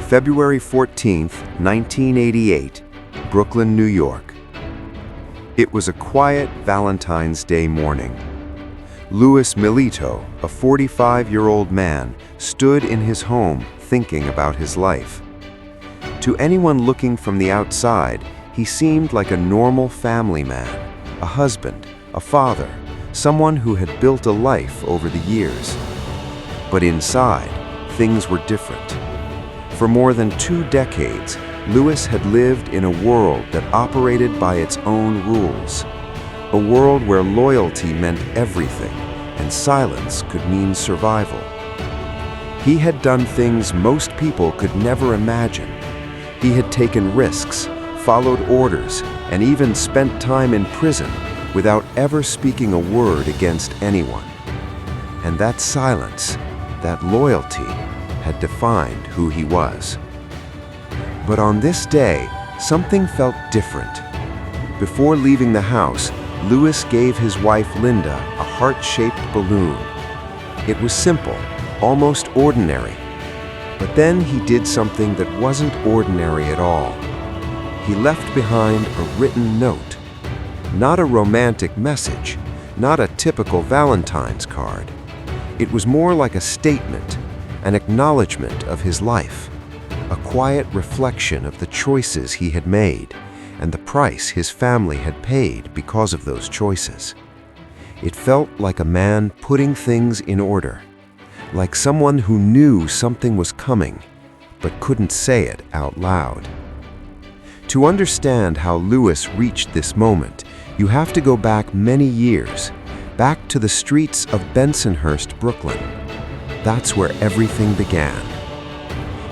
February 14th, 1988, Brooklyn, New York. It was a quiet Valentine's Day morning. Louis Milito, a 45-year-old man, stood in his home thinking about his life. To anyone looking from the outside, he seemed like a normal family man, a husband, a father, someone who had built a life over the years. But inside, things were different. For more than 2 decades, Louis had lived in a world that operated by its own rules. A world where loyalty meant everything, and silence could mean survival. He had done things most people could never imagine. He had taken risks, followed orders, and even spent time in prison without ever speaking a word against anyone. And that silence, that loyalty, had defined who he was. But on this day, something felt different. Before leaving the house, Louis gave his wife Linda a heart-shaped balloon. It was simple, almost ordinary. But then he did something that wasn't ordinary at all. He left behind a written note. Not a romantic message, not a typical Valentine's card. It was more like a statement, an acknowledgement of his life, a quiet reflection of the choices he had made and the price his family had paid because of those choices. It felt like a man putting things in order, like someone who knew something was coming but couldn't say it out loud. To understand how Louis reached this moment, you have to go back many years, back to the streets of Bensonhurst, Brooklyn. That's where everything began.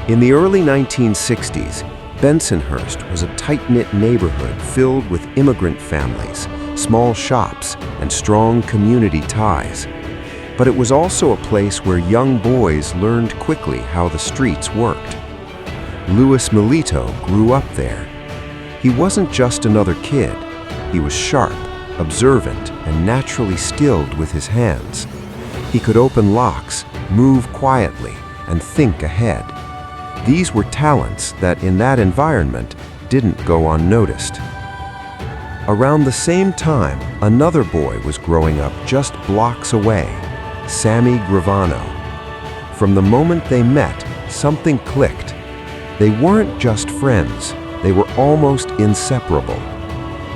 In the early 1960s, Bensonhurst was a tight-knit neighborhood filled with immigrant families, small shops, and strong community ties. But it was also a place where young boys learned quickly how the streets worked. Louis Milito grew up there. He wasn't just another kid. He was sharp, observant, and naturally skilled with his hands. He could open locks, move quietly, and think ahead. These were talents that, in that environment, didn't go unnoticed. Around the same time, another boy was growing up just blocks away, Sammy Gravano. From the moment they met, something clicked. They weren't just friends, they were almost inseparable.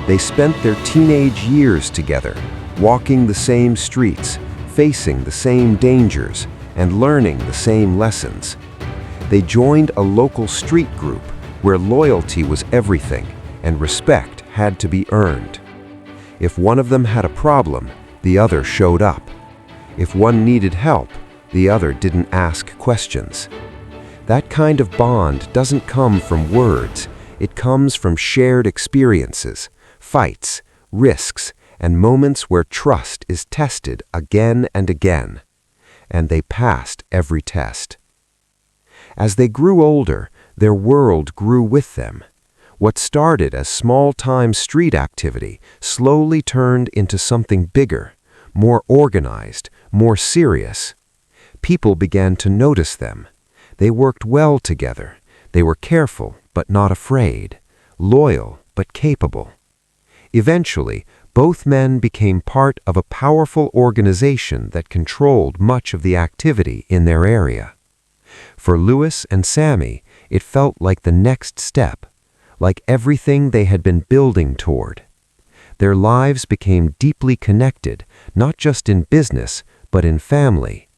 They spent their teenage years together, walking the same streets, facing the same dangers, and learning the same lessons. They joined a local street group where loyalty was everything and respect had to be earned. If one of them had a problem, the other showed up. If one needed help, the other didn't ask questions. That kind of bond doesn't come from words, it comes from shared experiences, fights, risks, and moments where trust is tested again and again. And they passed every test. As they grew older, their world grew with them. What started as small-time street activity slowly turned into something bigger, more organized, more serious. People began to notice them. They worked well together. They were careful but not afraid, loyal but capable. Eventually, both men became part of a powerful organization that controlled much of the activity in their area. For Louis and Sammy, it felt like the next step, like everything they had been building toward. Their lives became deeply connected, not just in business, but in family.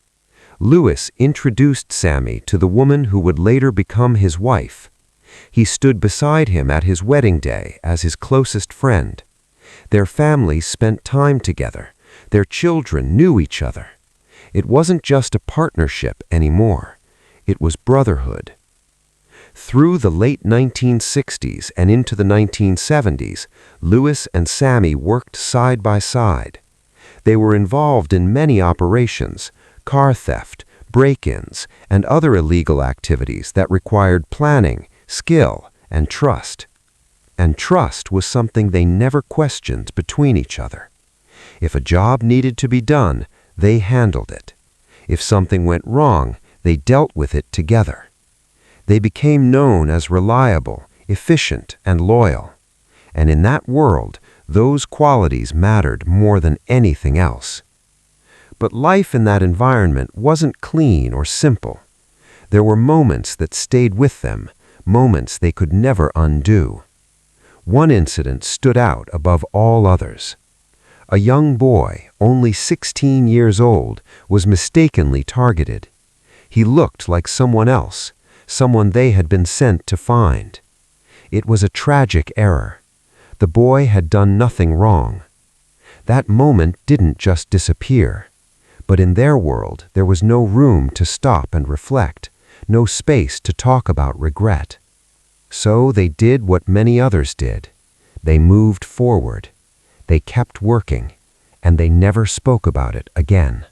Louis introduced Sammy to the woman who would later become his wife. He stood beside him at his wedding day as his closest friend. Their families spent time together. Their children knew each other. It wasn't just a partnership anymore. It was brotherhood. Through the late 1960s and into the 1970s, Louis and Sammy worked side by side. They were involved in many operations, car theft, break-ins, and other illegal activities that required planning, skill, and trust. And trust was something they never questioned between each other. If a job needed to be done, they handled it. If something went wrong, they dealt with it together. They became known as reliable, efficient, and loyal. And in that world, those qualities mattered more than anything else. But life in that environment wasn't clean or simple. There were moments that stayed with them, moments they could never undo. One incident stood out above all others. A young boy, only 16 years old, was mistakenly targeted. He looked like someone else, someone they had been sent to find. It was a tragic error. The boy had done nothing wrong. That moment didn't just disappear. But in their world, there was no room to stop and reflect, no space to talk about regret. So they did what many others did. They moved forward. They kept working, and they never spoke about it again.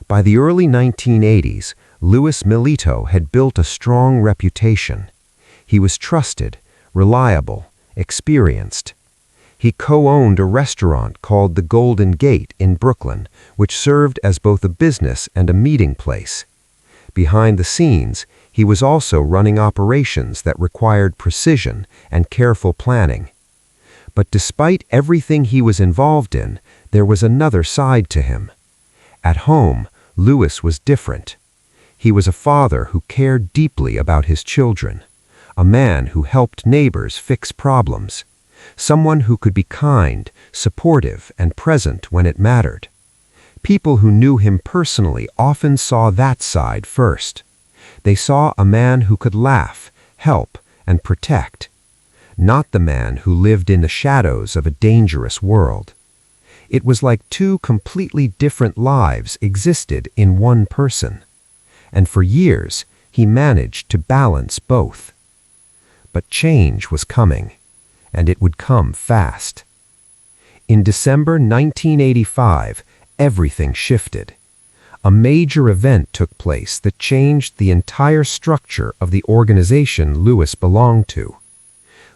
By the early 1980s, Louis Milito had built a strong reputation. He was trusted, reliable, experienced. He co-owned a restaurant called the Golden Gate in Brooklyn, which served as both a business and a meeting place. Behind the scenes, he was also running operations that required precision and careful planning. But despite everything he was involved in, there was another side to him. At home, Louis was different. He was a father who cared deeply about his children, a man who helped neighbors fix problems, someone who could be kind, supportive, and present when it mattered. People who knew him personally often saw that side first. They saw a man who could laugh, help, and protect, not the man who lived in the shadows of a dangerous world. It was like two completely different lives existed in one person. And for years, he managed to balance both. But change was coming, and it would come fast. In December 1985, everything shifted. A major event took place that changed the entire structure of the organization Louis belonged to.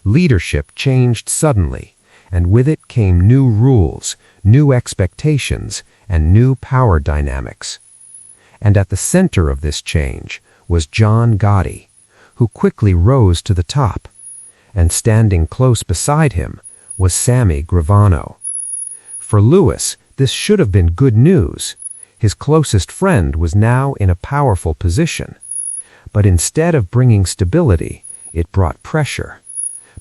Leadership changed suddenly, and with it came new rules, new expectations, and new power dynamics. And at the center of this change was John Gotti, who quickly rose to the top. And standing close beside him was Sammy Gravano. For Louis, this should have been good news. His closest friend was now in a powerful position. But instead of bringing stability, it brought pressure.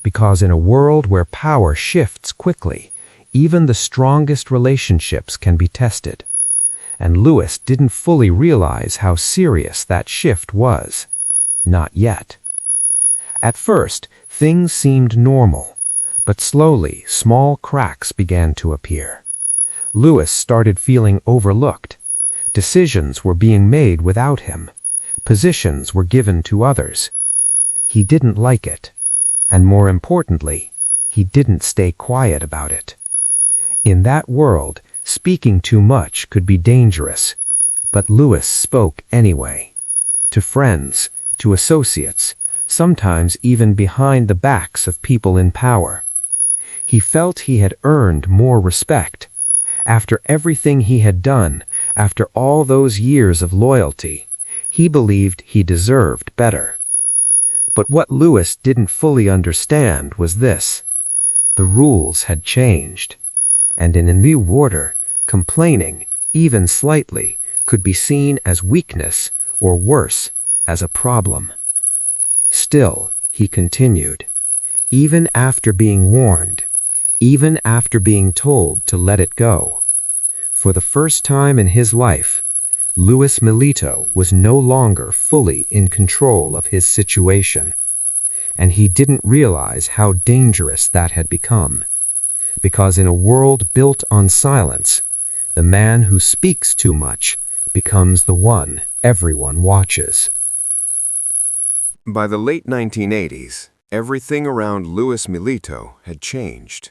Because in a world where power shifts quickly, even the strongest relationships can be tested. And Louis didn't fully realize how serious that shift was. Not yet. At first, things seemed normal, but slowly small cracks began to appear. Louis started feeling overlooked. Decisions were being made without him. Positions were given to others. He didn't like it. And more importantly, he didn't stay quiet about it. In that world, speaking too much could be dangerous. But Louis spoke anyway. To friends, to associates, sometimes even behind the backs of people in power. He felt he had earned more respect. After everything he had done, after all those years of loyalty, he believed he deserved better. But what Louis didn't fully understand was this. The rules had changed. And in a new order, complaining, even slightly, could be seen as weakness, or worse, as a problem. Still, he continued. Even after being warned, even after being told to let it go. For the first time in his life, Louis Milito was no longer fully in control of his situation. And he didn't realize how dangerous that had become. Because in a world built on silence, the man who speaks too much becomes the one everyone watches. By the late 1980s, everything around Louis Milito had changed.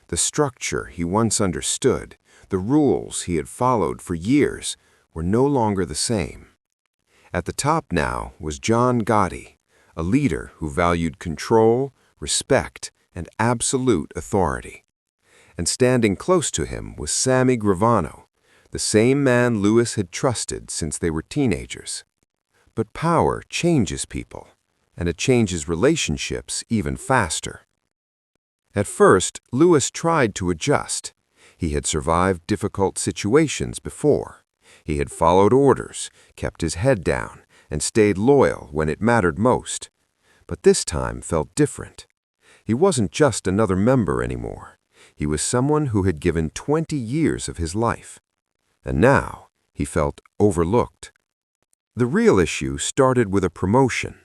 The structure he once understood, the rules he had followed for years, were no longer the same. At the top now was John Gotti, a leader who valued control, respect, and absolute authority. And standing close to him was Sammy Gravano, the same man Louis had trusted since they were teenagers. But power changes people, and it changes relationships even faster. At first, Lewis tried to adjust. He had survived difficult situations before. He had followed orders, kept his head down, and stayed loyal when it mattered most. But this time felt different. He wasn't just another member anymore. He was someone who had given 20 years of his life. And now he felt overlooked. The real issue started with a promotion.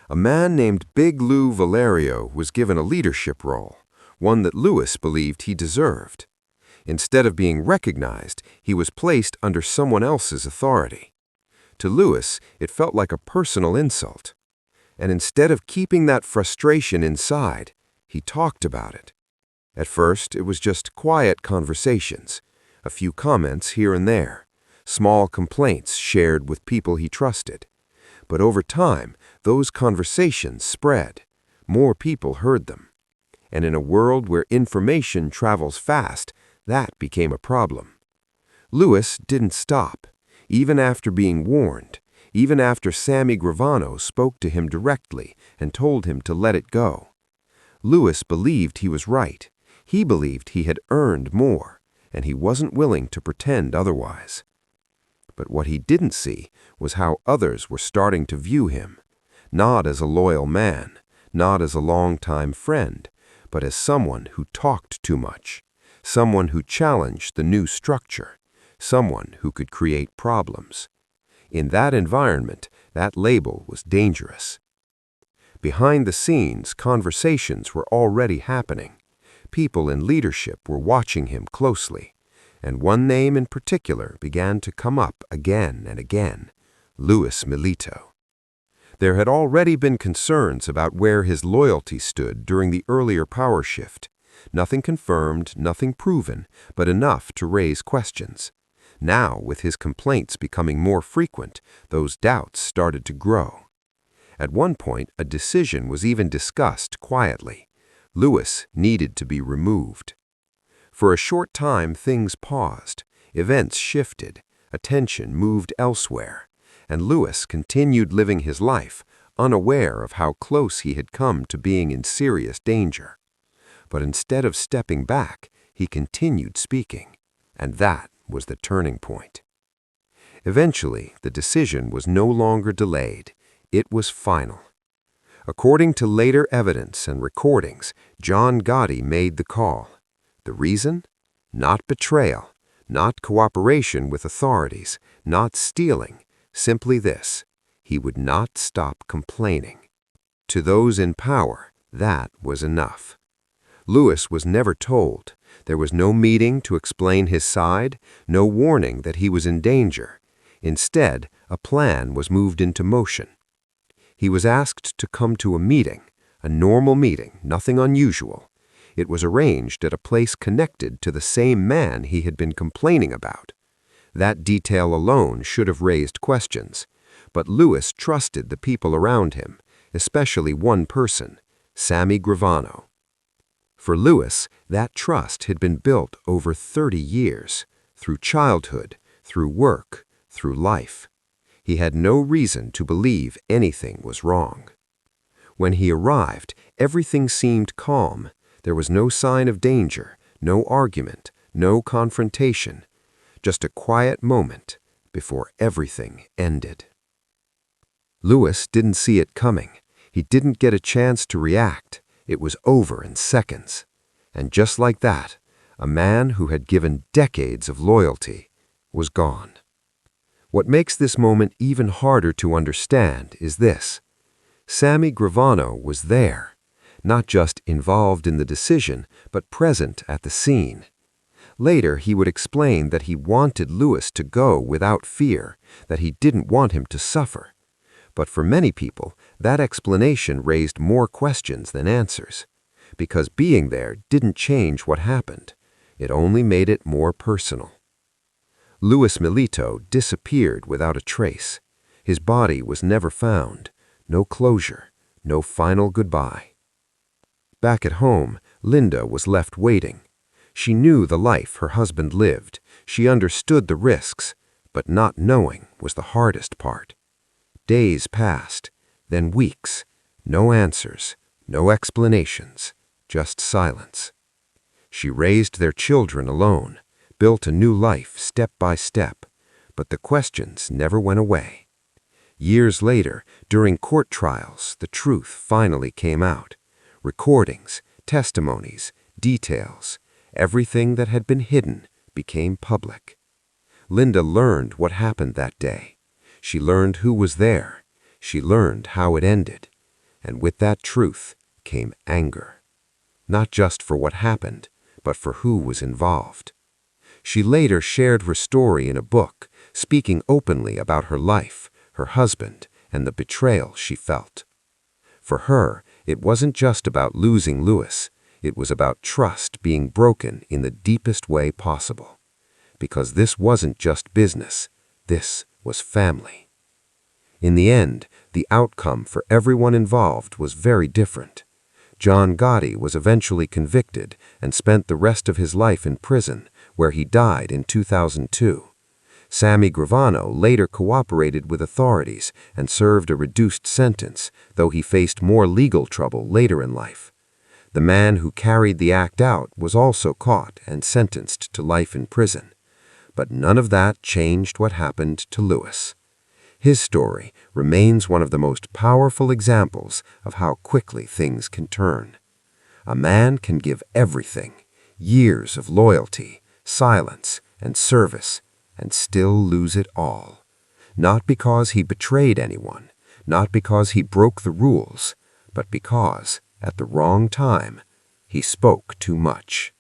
A man named Big Lou Valerio was given a leadership role, one that Lewis believed he deserved. Instead of being recognized, he was placed under someone else's authority. To Lewis, it felt like a personal insult. And instead of keeping that frustration inside, he talked about it. At first, it was just quiet conversations, a few comments here and there, small complaints shared with people he trusted. But over time, those conversations spread. More people heard them. And in a world where information travels fast, that became a problem. Lewis didn't stop, even after being warned, even after Sammy Gravano spoke to him directly and told him to let it go. Lewis believed he was right. He believed he had earned more, and he wasn't willing to pretend otherwise. But what he didn't see was how others were starting to view him, not as a loyal man, not as a longtime friend, but as someone who talked too much, someone who challenged the new structure, someone who could create problems. In that environment, that label was dangerous. Behind the scenes, conversations were already happening. People in leadership were watching him closely, and one name in particular began to come up again and again: Louis Milito. There had already been concerns about where his loyalty stood during the earlier power shift. Nothing confirmed, nothing proven, but enough to raise questions. Now, with his complaints becoming more frequent, those doubts started to grow. At one point, a decision was even discussed quietly. Lewis needed to be removed. For a short time, things paused. Events shifted. Attention moved elsewhere. And Lewis continued living his life, unaware of how close he had come to being in serious danger. But instead of stepping back, he continued speaking. And that was the turning point. Eventually, the decision was no longer delayed. It was final. According to later evidence and recordings, John Gotti made the call. The reason? Not betrayal, not cooperation with authorities, not stealing, simply this: he would not stop complaining. To those in power, that was enough. Lewis was never told. There was no meeting to explain his side, no warning that he was in danger. Instead, a plan was moved into motion. He was asked to come to a meeting, a normal meeting, nothing unusual. It was arranged at a place connected to the same man he had been complaining about. That detail alone should have raised questions, but Lewis trusted the people around him, especially one person, Sammy Gravano. For Lewis, that trust had been built over 30 years, through childhood, through work, through life. He had no reason to believe anything was wrong. When he arrived, everything seemed calm. There was no sign of danger, no argument, no confrontation, just a quiet moment before everything ended. Lewis didn't see it coming. He didn't get a chance to react. It was over in seconds. And just like that, a man who had given decades of loyalty was gone. What makes this moment even harder to understand is this: Sammy Gravano was there, not just involved in the decision, but present at the scene. Later, he would explain that he wanted Lewis to go without fear, that he didn't want him to suffer. But for many people, that explanation raised more questions than answers, because being there didn't change what happened. It only made it more personal. Louis Milito disappeared without a trace. His body was never found. No closure, no final goodbye. Back at home, Linda was left waiting. She knew the life her husband lived. She understood the risks, but not knowing was the hardest part. Days passed, then weeks. No answers, no explanations, just silence. She raised their children alone, built a new life step by step, but the questions never went away. Years later, during court trials, the truth finally came out. Recordings, testimonies, details, everything that had been hidden became public. Linda learned what happened that day. She learned who was there. She learned how it ended. And with that truth came anger. Not just for what happened, but for who was involved. She later shared her story in a book, speaking openly about her life, her husband, and the betrayal she felt. For her, it wasn't just about losing Louis. It was about trust being broken in the deepest way possible. Because this wasn't just business. This was family. In the end, the outcome for everyone involved was very different. John Gotti was eventually convicted and spent the rest of his life in prison, where he died in 2002. Sammy Gravano later cooperated with authorities and served a reduced sentence, though he faced more legal trouble later in life. The man who carried the act out was also caught and sentenced to life in prison. But none of that changed what happened to Louis. His story remains one of the most powerful examples of how quickly things can turn. A man can give everything, years of loyalty, silence, and service, and still lose it all. Not because he betrayed anyone, not because he broke the rules, but because, at the wrong time, he spoke too much.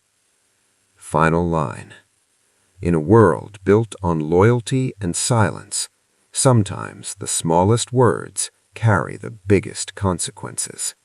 Final line. In a world built on loyalty and silence, sometimes the smallest words carry the biggest consequences.